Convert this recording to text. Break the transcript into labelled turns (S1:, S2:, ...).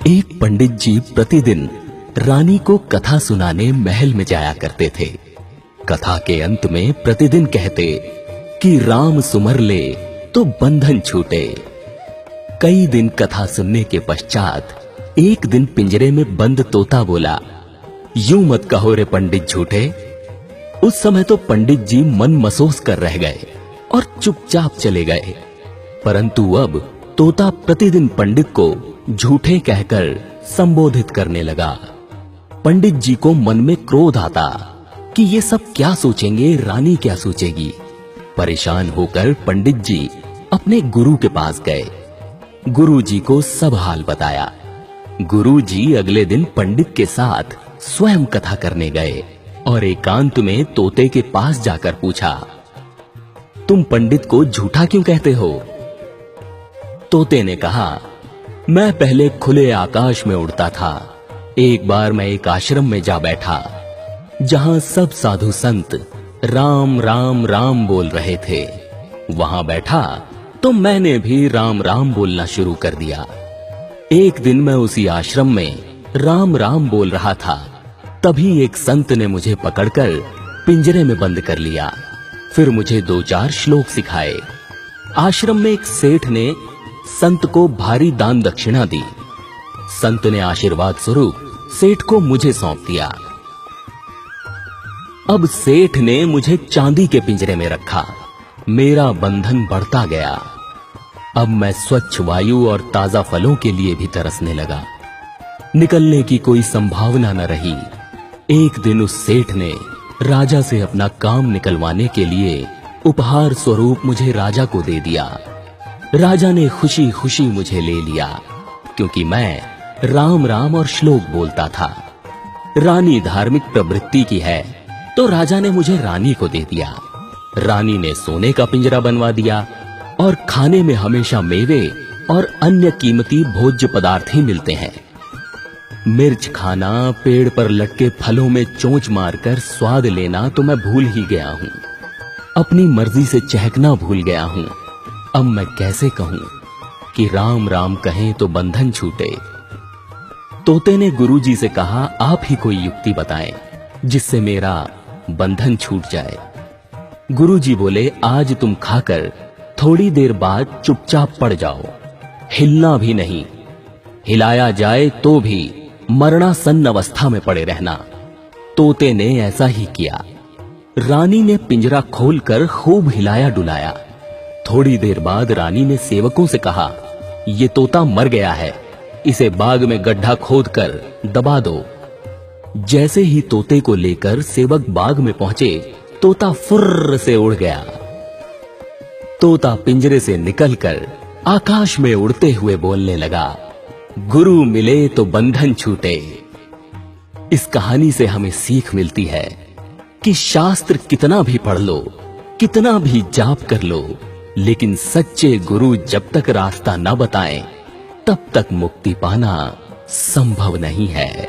S1: एक पंडित जी प्रतिदिन रानी को कथा सुनाने महल में जाया करते थे। कथा के अंत में प्रतिदिन कहते कि राम सुमर ले तो बंधन छूटे। कई दिन कथा सुनने के पश्चात एक दिन पिंजरे में बंद तोता बोला, यूं मत कहो रे पंडित झूठे। उस समय तो पंडित जी मन मसोस कर रह गए और चुपचाप चले गए। परंतु अब तोता प्रतिदिन पंडित को झूठे कहकर संबोधित करने लगा। पंडित जी को मन में क्रोध आता कि ये सब क्या सोचेंगे, रानी क्या सोचेगी। परेशान होकर पंडित जी अपने गुरु के पास गए। गुरु जी को सब हाल बताया। गुरु जी अगले दिन पंडित के साथ स्वयं कथा करने गए और एकांत में तोते के पास जाकर पूछा, तुम पंडित को झूठा क्यों कहते हो? तोते ने कहा, मैं पहले खुले आकाश में उड़ता था। एक बार मैं एक आश्रम में जा बैठा जहां सब साधु संत राम राम राम बोल रहे थे। वहां बैठा तो मैंने भी राम राम बोलना शुरू कर दिया। एक दिन मैं उसी आश्रम में राम राम बोल रहा था, तभी एक संत ने मुझे पकड़कर पिंजरे में बंद कर लिया। फिर मुझे 2-4 श्लोक सिखाए। आश्रम में एक सेठ ने संत को भारी दान दक्षिणा दी। संत ने आशीर्वाद स्वरूप सेठ को मुझे सौंप दिया। अब सेठ ने मुझे चांदी के पिंजरे में रखा। मेरा बंधन बढ़ता गया। अब मैं स्वच्छ वायु और ताजा फलों के लिए भी तरसने लगा। निकलने की कोई संभावना न रही। एक दिन उस सेठ ने राजा से अपना काम निकलवाने के लिए उपहार स्वरूप मुझे राजा को दे दिया। राजा ने खुशी खुशी मुझे ले लिया, क्योंकि मैं राम राम और श्लोक बोलता था। रानी धार्मिक प्रवृत्ति की है, तो राजा ने मुझे रानी को दे दिया। रानी ने सोने का पिंजरा बनवा दिया और खाने में हमेशा मेवे और अन्य कीमती भोज्य पदार्थ ही मिलते हैं। मिर्च खाना, पेड़ पर लटके फलों में चोंच मारकर स्वाद लेना तो मैं भूल ही गया हूं। अपनी मर्जी से चहकना भूल गया हूं। अब मैं कैसे कहूं कि राम राम कहें तो बंधन छूटे। तोते ने गुरुजी से कहा, आप ही कोई युक्ति बताएं जिससे मेरा बंधन छूट जाए। गुरुजी बोले, आज तुम खाकर थोड़ी देर बाद चुपचाप पड़ जाओ, हिलना भी नहीं। हिलाया जाए तो भी मरणासन्न अवस्था में पड़े रहना। तोते ने ऐसा ही किया। रानी ने पिंजरा खोलकर खूब हिलाया डुलाया। थोड़ी देर बाद रानी ने सेवकों से कहा, ये तोता मर गया है, इसे बाग में गड्ढा खोदकर दबा दो। जैसे ही तोते को लेकर सेवक बाग में पहुंचे, तोता फुर्र से उड़ गया। तोता पिंजरे से निकलकर आकाश में उड़ते हुए बोलने लगा, गुरु मिले तो बंधन छूटे। इस कहानी से हमें सीख मिलती है कि शास्त्र कितना भी पढ़ लो, कितना भी जाप कर लो, लेकिन सच्चे गुरु जब तक रास्ता न बताएं, तब तक मुक्ति पाना संभव नहीं है।